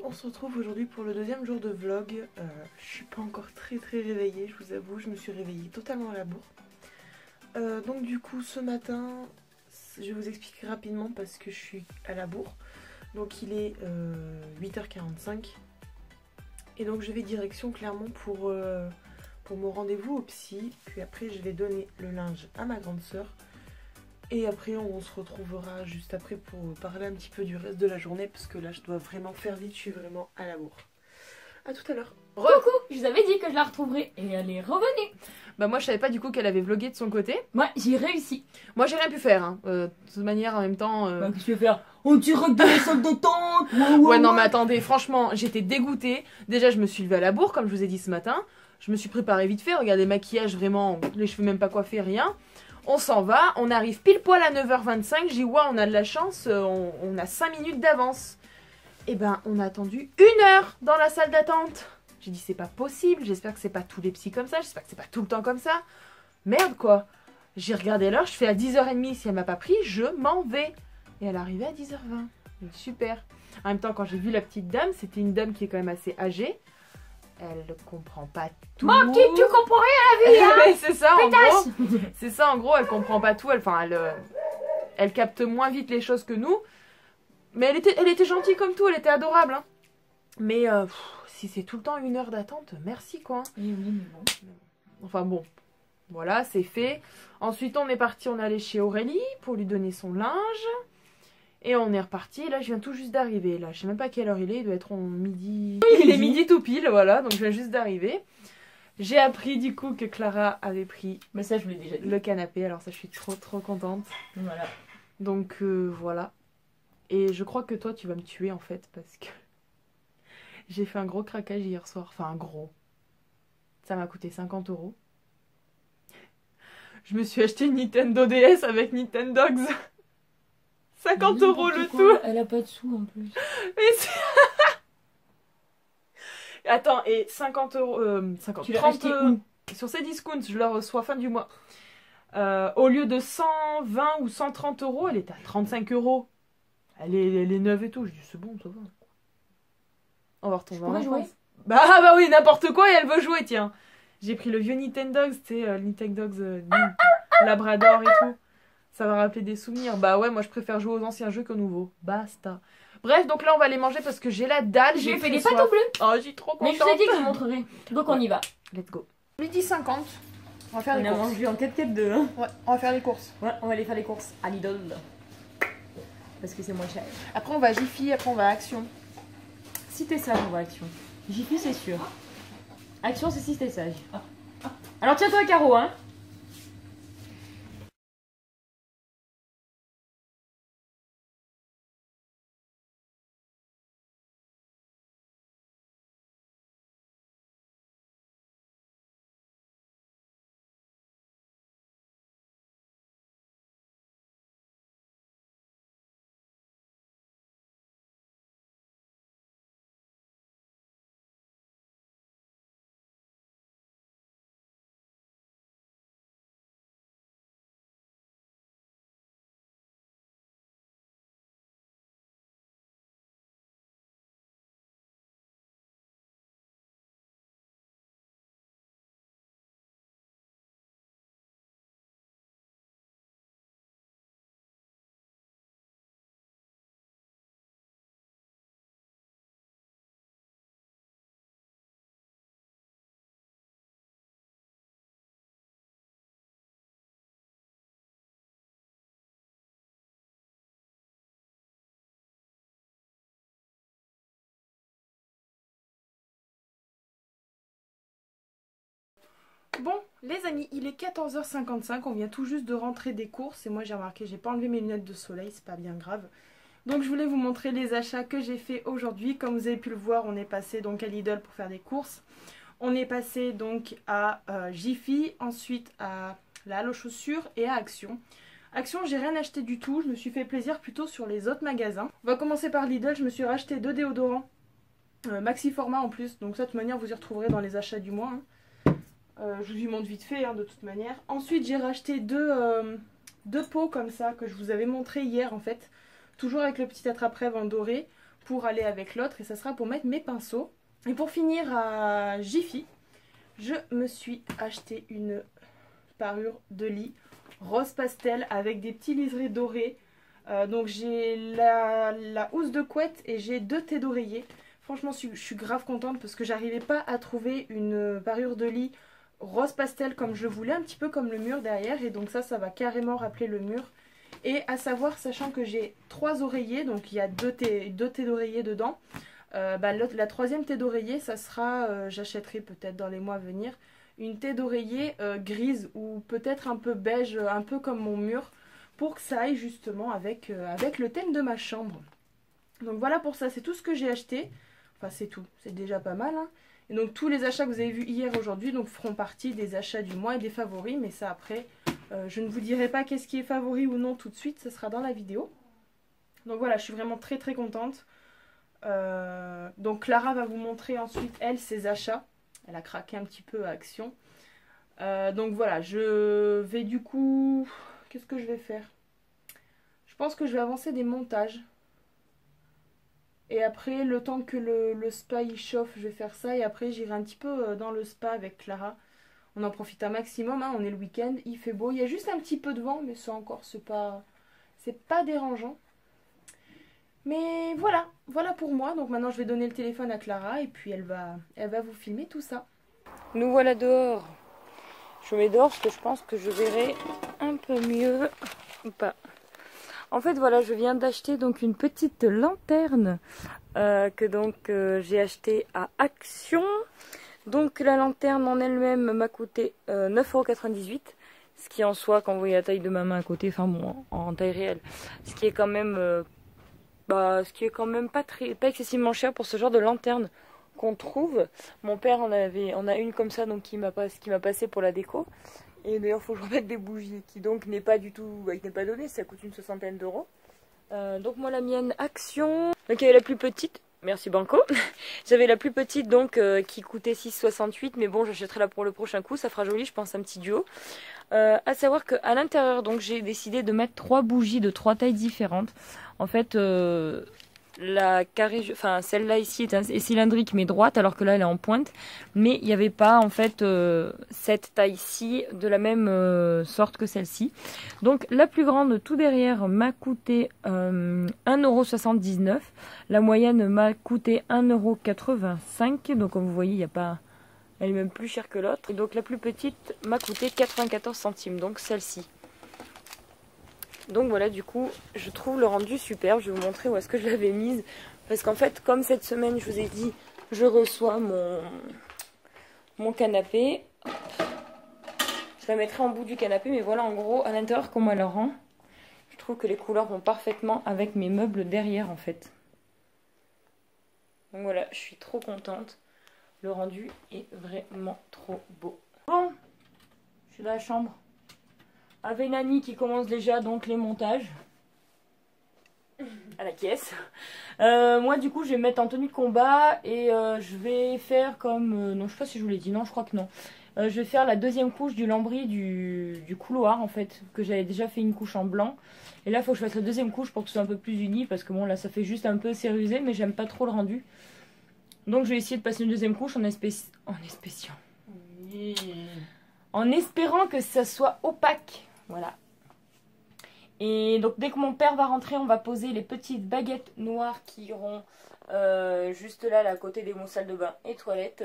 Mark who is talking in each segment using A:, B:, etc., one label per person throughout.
A: on se retrouve aujourd'hui pour le deuxième jour de vlog. Je suis pas encore très réveillée, je vous avoue, je me suis réveillée totalement à la bourre. Donc du coup ce matin, je vais vous expliquer rapidement parce que je suis à la bourre. Donc il est 8h45 et donc je vais direction Clermont pour mon rendez-vous au psy. Puis après je vais donner le linge à ma grande sœur. Et après on se retrouvera juste après pour parler un petit peu du reste de la journée parce que là je dois vraiment faire vite, je suis vraiment à la bourre. A tout à l'heure.
B: Coucou, je vous avais dit que je la retrouverais et elle est revenue.
A: Bah moi je savais pas du coup qu'elle avait vlogué de son côté.
B: Ouais, j'ai réussi.
A: Moi j'ai rien pu faire hein. De toute manière en même temps...
B: Bah, qu'est-ce que tu veux faire? On dirait de la salle de tente.
A: Ouais non mais attendez, franchement j'étais dégoûtée. Déjà je me suis levée à la bourre comme je vous ai dit ce matin. Je me suis préparée vite fait, regardez maquillage vraiment, les cheveux même pas coiffés, rien. On s'en va, on arrive pile poil à 9h25, j'ai dit ouais on a de la chance, on a 5 minutes d'avance. Et ben on a attendu 1 heure dans la salle d'attente. J'ai dit c'est pas possible, j'espère que c'est pas tous les psys comme ça, j'espère que c'est pas tout le temps comme ça. Merde quoi. J'ai regardé l'heure, je fais à 10h30, si elle m'a pas pris, je m'en vais. Et elle arrivait à 10h20. Super. En même temps quand j'ai vu la petite dame, c'était une dame qui est quand même assez âgée. Elle comprend pas tout.
B: Mon petit, tu comprends rien à la vie, hein.
A: C'est ça en gros. C'est ça en gros, elle comprend pas tout, elle capte moins vite les choses que nous. Mais elle était gentille comme tout, elle était adorable hein. Mais si c'est tout le temps 1 heure d'attente, merci quoi.
B: Oui, mais bon.
A: Enfin bon, voilà, c'est fait. Ensuite, on est parti, on est allé chez Aurélie pour lui donner son linge. Et on est reparti. Et là, je viens tout juste d'arriver. Là, je sais même pas quelle heure il est. Il doit être midi. Il est midi tout pile, voilà. Donc, je viens juste d'arriver. J'ai appris du coup que Clara avait pris
B: Mais ça, je vous l'ai déjà dit.
A: le canapé. Alors, ça, je suis trop contente.
B: Voilà.
A: Donc, voilà. Et je crois que toi, tu vas me tuer en fait. Parce que j'ai fait un gros craquage hier soir. Enfin, un gros. Ça m'a coûté 50 €. Je me suis acheté une Nintendo DS avec Nintendogs. 50 € le tout.
B: Elle a pas de sous en plus.
A: Attends, et 50 €, 50,
B: Tu l'as
A: 30
B: acheté où?
A: sur ces discounts, je la reçois fin du mois. Au lieu de 120 ou 130 €, elle est à 35 €. Elle est neuve et tout. Je dis, c'est bon, ça va. On va retourner en
B: jouer.
A: France. Bah oui, n'importe quoi et elle veut jouer, tiens. J'ai pris le vieux Nintendogs, tu sais, Nintendogs Labrador et tout. Ça va rappeler des souvenirs. Bah ouais, moi je préfère jouer aux anciens jeux qu'aux nouveaux. Basta. Bref, donc là on va aller manger parce que j'ai la dalle.
B: J'ai fait
A: très
B: des
A: soif.
B: pâtes au bleu.
A: Oh, j'ai trop contente.
B: Mais je vous ai dit que je vous montrerai. Donc on y va.
A: Let's go. 12h50. On va faire
B: On
A: les
B: a
A: courses.
B: mangé en 4-4-2. Hein.
A: Ouais, on va faire les courses.
B: Ouais, on va aller faire les courses à Lidl. Parce que c'est moins cher.
A: Après on va à Jiffy, après on va à Action.
B: Si t'es sage, on va à Action. Jiffy, c'est sûr. Action, c'est si t'es sage. Alors tiens-toi, Caro, hein.
A: Bon, les amis, il est 14h55, on vient tout juste de rentrer des courses et moi j'ai remarqué, j'ai pas enlevé mes lunettes de soleil, c'est pas bien grave. Donc je voulais vous montrer les achats que j'ai fait aujourd'hui. Comme vous avez pu le voir, on est passé donc à Lidl pour faire des courses. On est passé donc à Jiffy, ensuite à la Halle aux chaussures et à Action. Action, j'ai rien acheté du tout, je me suis fait plaisir plutôt sur les autres magasins. On va commencer par Lidl, je me suis racheté 2 déodorants, maxi format en plus, donc ça de toute manière vous y retrouverez dans les achats du mois. Hein. Je vous y montre vite fait hein, de toute manière. Ensuite j'ai racheté deux pots comme ça que je vous avais montré hier en fait. Toujours avec le petit attrape-rêve en doré. pour aller avec l'autre et ça sera pour mettre mes pinceaux. Et pour finir à Jiffy, je me suis acheté une parure de lit rose pastel avec des petits liserés dorés. Donc j'ai la housse de couette et j'ai 2 thés d'oreiller. Franchement je suis grave contente parce que j'arrivais pas à trouver une parure de lit rose pastel comme je voulais, un petit peu comme le mur derrière. Et donc ça va carrément rappeler le mur. Et à savoir, sachant que j'ai 3 oreillers, donc il y a 2 thés d'oreiller dedans. La 3e thé d'oreiller, ça sera, j'achèterai peut-être dans les mois à venir, une thé d'oreiller grise ou peut-être un peu beige, un peu comme mon mur, pour que ça aille justement avec le thème de ma chambre. Donc voilà pour ça, c'est tout ce que j'ai acheté. Enfin c'est tout, c'est déjà pas mal. Hein. Et donc tous les achats que vous avez vus hier aujourd'hui donc feront partie des achats du mois et des favoris. Mais ça après, je ne vous dirai pas qu'est-ce qui est favori ou non tout de suite, ce sera dans la vidéo. Donc voilà, je suis vraiment très très contente. Donc Clara va vous montrer ensuite elle ses achats. Elle a craqué un petit peu à Action. Donc voilà, je vais du coup... Qu'est-ce que je vais faire? Je pense que je vais avancer des montages. Et après, le temps que le spa il chauffe, je vais faire ça. Et après, j'irai un petit peu dans le spa avec Clara. On en profite un maximum, hein. On est le week-end, il fait beau. Il y a juste un petit peu de vent, mais ça encore, c'est pas dérangeant. Mais voilà, voilà pour moi. Donc maintenant, je vais donner le téléphone à Clara et puis elle va vous filmer tout ça.
B: Nous voilà dehors. Je me mets dehors parce que je pense que je verrai un peu mieux ou pas. En fait voilà, je viens d'acheter donc une petite lanterne que j'ai acheté à Action. Donc la lanterne en elle-même m'a coûté 9,98 €. Ce qui en soi, quand vous voyez la taille de ma main à côté, enfin bon, en taille réelle, ce qui est quand même pas excessivement cher pour ce genre de lanterne qu'on trouve. Mon père en a une comme ça, donc qui m'a passé pour la déco. Et d'ailleurs, il faut que je remette des bougies, qui donc n'est pas du tout, qui n'est pas donnée, ça coûte une 60aine d'euros. Donc moi la mienne Action. Donc il y avait la plus petite, merci Banco. J'avais la plus petite donc qui coûtait 6,68, mais bon j'achèterai là pour le prochain coup, ça fera joli, je pense un petit duo. À savoir qu'à l'intérieur donc j'ai décidé de mettre 3 bougies de 3 tailles différentes. En fait la carrée, enfin celle-là ici est cylindrique mais droite, alors que là elle est en pointe. Mais il n'y avait pas en fait cette taille-ci de la même sorte que celle-ci. Donc la plus grande tout derrière m'a coûté 1,79 €. La moyenne m'a coûté 1,85 €. Donc comme vous voyez, il n'y a pas... elle est même plus chère que l'autre. Et donc la plus petite m'a coûté 94 centimes, donc celle-ci. Donc voilà, du coup, je trouve le rendu super. Je vais vous montrer où est-ce que je l'avais mise. Parce qu'en fait, comme cette semaine, je vous ai dit, je reçois mon canapé. Je la mettrai en bout du canapé, mais voilà en gros, à l'intérieur, comment elle le rend. Je trouve que les couleurs vont parfaitement avec mes meubles derrière, en fait. Donc voilà, je suis trop contente. Le rendu est vraiment trop beau. Bon, je suis dans la chambre. Avec Nani qui commence déjà donc les montages à la caisse. Moi du coup je vais me mettre en tenue de combat et je vais faire comme... non je sais pas si je vous l'ai dit, non je crois que non. Je vais faire la 2e couche du lambris du couloir en fait, que j'avais déjà fait une couche en blanc. Et là il faut que je fasse la 2e couche pour que ce soit un peu plus uni, parce que bon là ça fait juste un peu sérusé mais j'aime pas trop le rendu. Donc je vais essayer de passer une 2e couche en espéciant. Oui. En espérant que ça soit opaque. Voilà. Et donc dès que mon père va rentrer, on va poser les petites baguettes noires qui iront juste là, à côté des salles de bain et toilettes.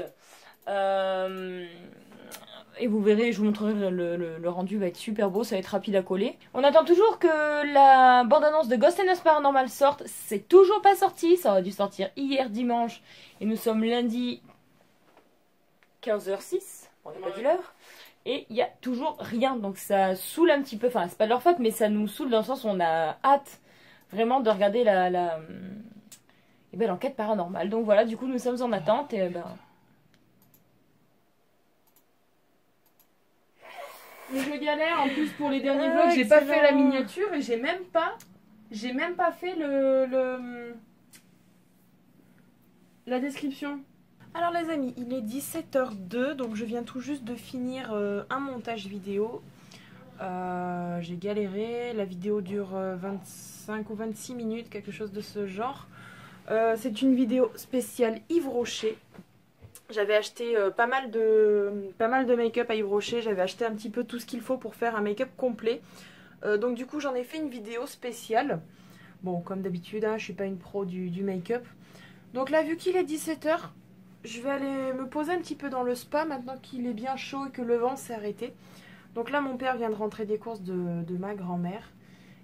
B: Et vous verrez, je vous montrerai, le rendu va être super beau, ça va être rapide à coller. On attend toujours que la bande-annonce de Ghost and Us Paranormal sorte. C'est toujours pas sorti, ça aurait dû sortir hier dimanche. Et nous sommes lundi 15h06, on n'a pas dit l'heure. Et il n'y a toujours rien, donc ça saoule un petit peu, enfin c'est pas de leur faute, mais ça nous saoule dans le sens où on a hâte vraiment de regarder l'enquête paranormale. Donc voilà, du coup nous sommes en attente et Mais je galère en plus pour les derniers vlogs, j'ai pas fait la miniature et j'ai même pas fait la description. Alors les amis, il est 17h02, donc je viens tout juste de finir un montage vidéo. J'ai galéré, la vidéo dure 25 ou 26 minutes, quelque chose de ce genre.
A: C'est une vidéo spéciale Yves Rocher. J'avais acheté pas mal de make-up à Yves Rocher. J'avais acheté un petit peu tout ce qu'il faut pour faire un make-up complet. Donc du coup j'en ai fait une vidéo spéciale. Bon, comme d'habitude, hein, je suis pas une pro du make-up. Donc là, vu qu'il est 17 h, je vais aller me poser un petit peu dans le spa maintenant qu'il est bien chaud et que le vent s'est arrêté. Donc là, mon père vient de rentrer des courses de ma grand-mère.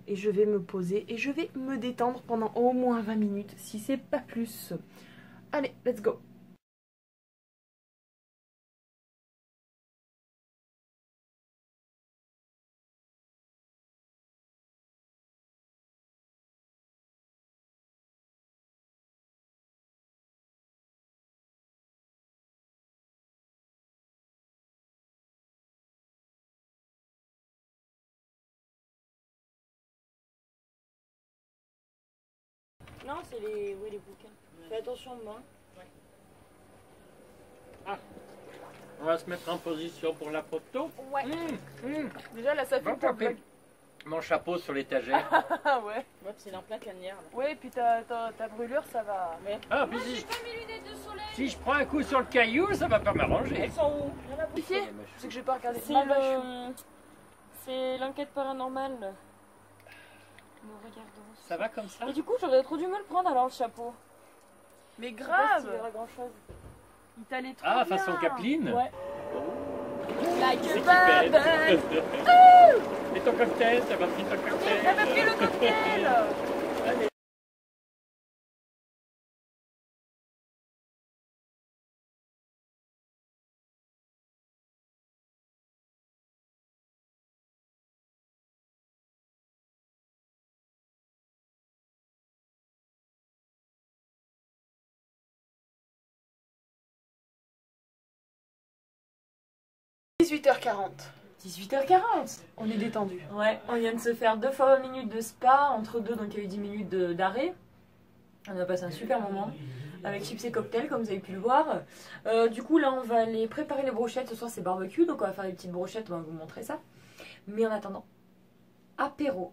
A: Et je vais me poser et je vais me détendre pendant au moins 20 minutes, si c'est pas plus. Allez, let's go!
B: Non, c'est les bouquins. Fais attention aux mains.
C: Ah, on va se mettre en position pour la photo.
A: Ouais. Déjà là, ça fait
C: un peu. Mon chapeau sur l'étagère.
A: Ah ouais.
B: Ouais, c'est en plein canière.
A: Ouais, puis ta brûlure, ça va.
B: Mais...
C: Ah, puis si je prends un coup sur le caillou, ça va pas m'arranger.
B: Elles sont où?
A: C'est que j'ai pas regardé.
B: C'est l'enquête paranormale. Nous regardons.
C: Ça va comme ça?
B: Et du coup, j'aurais trop dû me le prendre alors le chapeau.
A: Mais grave!
B: Grand chose.
A: Il t'allait trop
C: Ah,
A: bien.
C: façon Capeline?
B: Ouais.
A: Like
C: C'est
A: a
C: qui
A: bubble.
C: Et ton cocktail, ça va pris ton cocktail?
A: Ça m'a pris le cocktail.
C: Allez.
A: – 18h40.
B: 18h40.
A: On est détendu.
B: Ouais, on vient de se faire 2 fois 20 minutes de spa, entre deux, donc il y a eu 10 minutes d'arrêt. On a passé un super moment avec chips et cocktails, comme vous avez pu le voir. Du coup, là, on va aller préparer les brochettes. Ce soir, c'est barbecue, donc on va faire des petites brochettes, on va vous montrer ça. Mais en attendant, apéro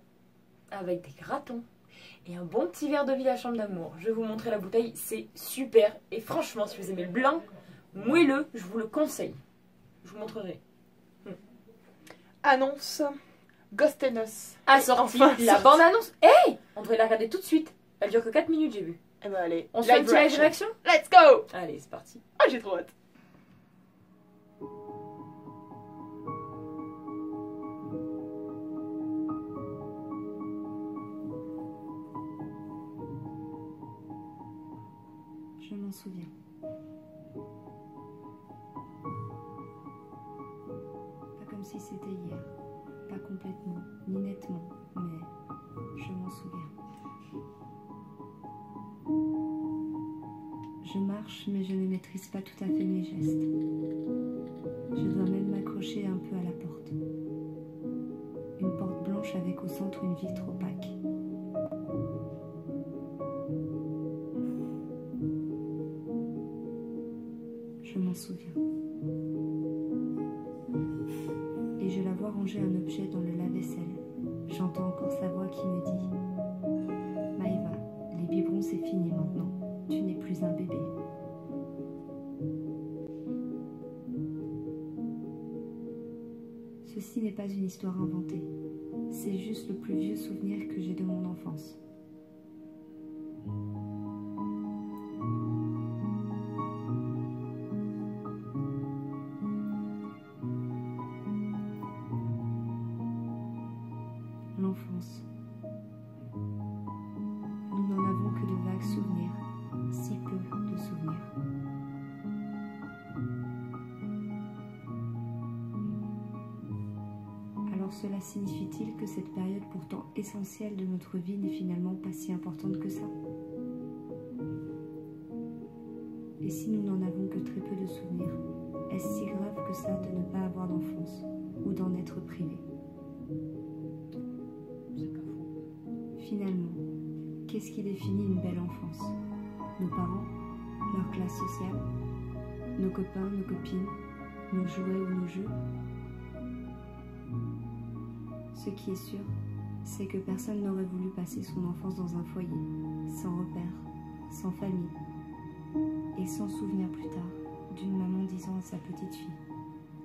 B: avec des gratons et un bon petit verre de vie à la chambre d'amour. Je vais vous montrer la bouteille, c'est super. Et franchement, si vous aimez le blanc, moelleux, je vous le conseille. Je vous montrerai.
A: Annonce Ghost and Us.
B: Assorti
A: Enfin,
B: la bande-annonce. Hey, on devrait la regarder tout de suite. Elle dure que 4 minutes, j'ai vu.
A: Eh ben allez,
B: On se fait un petit live réaction?
A: Let's go!
B: Allez, c'est parti.
A: Ah, j'ai trop hâte.
D: Je m'en souviens. Pas comme si c'était hier. Pas complètement, ni nettement, mais je m'en souviens. Je marche, mais je ne maîtrise pas tout à fait mes gestes. Je dois même m'accrocher un peu à la porte. Une porte blanche avec au centre une vitre opaque. Je m'en souviens. Et je la vois ranger un objet dans le lave-vaisselle. J'entends encore sa voix qui me dit « Maëva, les biberons c'est fini maintenant. Tu n'es plus un bébé. » Ceci n'est pas une histoire inventée. C'est juste le plus vieux souvenir que j'ai de mon enfance. L'enfance. Nous n'en avons que de vagues souvenirs, si peu de souvenirs. Alors cela signifie-t-il que cette période pourtant essentielle de notre vie n'est finalement pas si importante que ça? Et si nous n'en avons que très peu de souvenirs, est-ce si grave que ça de ne pas avoir d'enfance ou d'en être privé? Finalement, qu'est-ce qui définit une belle enfance? Nos parents, leur classe sociale, nos copains, nos copines, nos jouets ou nos jeux? Ce qui est sûr, c'est que personne n'aurait voulu passer son enfance dans un foyer, sans repères, sans famille, et sans souvenir plus tard d'une maman disant à sa petite fille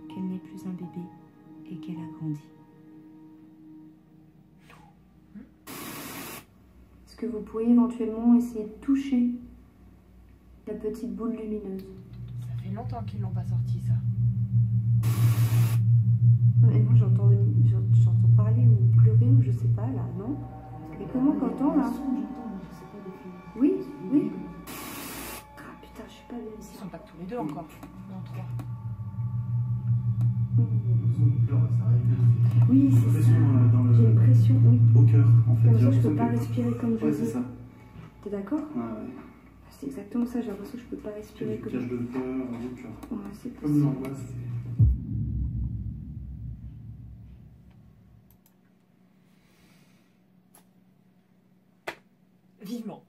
D: qu'elle n'est plus un bébé et qu'elle a grandi. Est-ce que vous pourriez éventuellement essayer de toucher la petite boule lumineuse?
A: Ça fait longtemps qu'ils l'ont pas sorti, ça.
D: Et moi j'entends parler ou pleurer ou je sais pas là, non? Et comment t'entends là? Oui, oui. Ah putain, je suis pas bien
A: Ils
D: ici.
A: sont pas tous les deux encore. Non, trois.
D: Oui, c'est ça. J'ai une pression, oui.
E: Au cœur, en fait.
D: Comme ça, je peux pas respirer comme je
E: Ouais,
D: veux.
E: c'est ça.
D: T'es d'accord?
E: Ouais, ouais.
D: C'est exactement ça, j'ai l'impression que je peux pas respirer
E: Tu
D: comme
E: caches le cœur, au cœur.
D: Ouais, c'est
E: Comme
D: possible.
E: l'angoisse.
B: Vivement.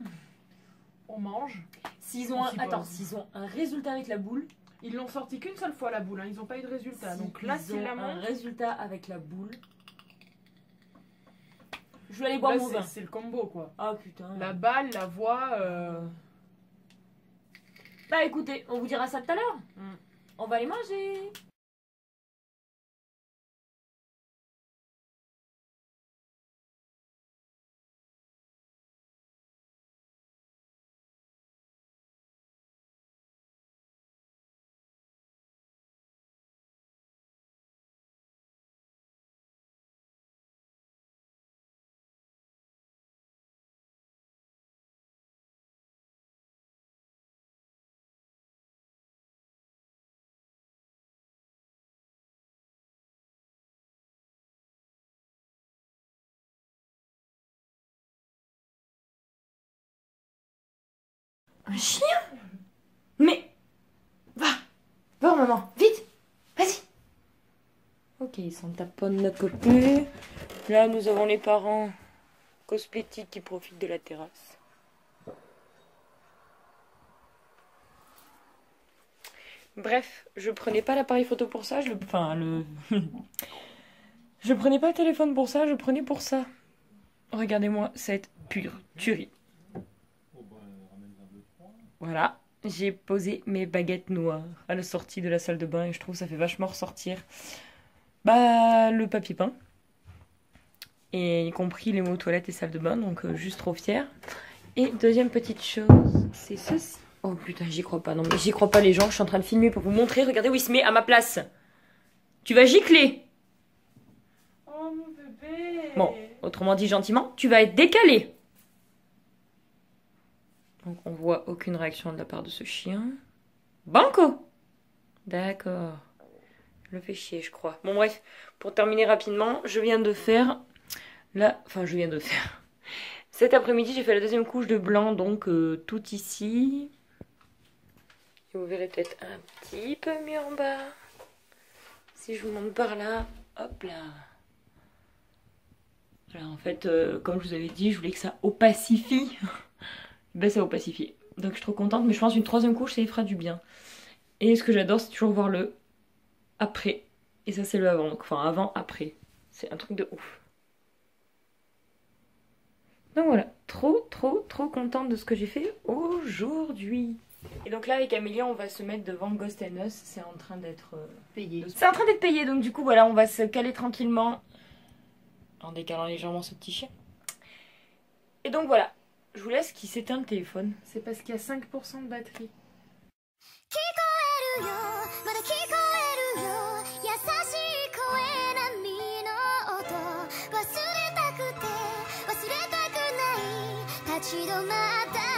A: On mange.
B: S'ils ont,
A: On s'y pose.
B: attends, s'ils ont un résultat avec la boule,
A: Ils l'ont sorti qu'une seule fois, la boule. Hein. Ils n'ont pas eu de résultat. Donc là,
B: s'ils
A: s'ils
B: ont
A: la
B: un
A: montrent,
B: résultat avec la boule, je vais aller boire
A: là,
B: mon vin.
A: c'est le combo, quoi.
B: Ah putain.
A: La balle, la voix...
B: Bah écoutez, on vous dira ça tout à l'heure.
A: Mm.
B: On va aller manger. Un chien? Mais va maman, vite, vas-y. Ok, ils s'en taponnent de notre côté. Là, nous avons les parents cosmétiques qui profitent de la terrasse. Bref, je prenais pas l'appareil photo pour ça, je prenais pas le téléphone pour ça, je prenais pour ça. Regardez-moi cette pure tuerie. Voilà, j'ai posé mes baguettes noires à la sortie de la salle de bain et je trouve que ça fait vachement ressortir le papier peint. Et y compris les mots toilettes et salle de bain, donc juste trop fière. Et deuxième petite chose, c'est ceci. Oh putain, j'y crois pas, non mais j'y crois pas les gens, je suis en train de filmer pour vous montrer. Regardez où il se met à ma place. Tu vas gicler.
A: Oh, mon bébé.
B: Bon, autrement dit gentiment, tu vas être décalé. Donc on voit aucune réaction de la part de ce chien. Banco. D'accord. Je le fais chier, je crois. Bon bref, pour terminer rapidement, je viens de faire... Cet après-midi, j'ai fait la deuxième couche de blanc, donc tout ici. Et vous verrez peut-être un petit peu mieux en bas. Si je vous montre par là, hop là. Voilà, en fait, comme je vous avais dit, je voulais que ça opacifie. Ben ça opacifié. Donc je suis trop contente, mais je pense qu'une troisième couche, ça y fera du bien. Et ce que j'adore, c'est toujours voir le après. Et ça, c'est le avant. Donc, enfin, avant-après. C'est un truc de ouf. Donc voilà, trop contente de ce que j'ai fait aujourd'hui. Et donc là, avec Amélie, on va se mettre devant Ghost and Us. C'est en train d'être
A: Payé.
B: C'est en train d'être payé, donc du coup, voilà, on va se caler tranquillement. En décalant légèrement ce petit chien. Et donc voilà, je vous laisse qui s'éteint le téléphone.
A: C'est parce qu'il y a 5% de batterie.
F: まだ聞こえるよ優しい声波の音忘れたくて忘れたくない立ち止まった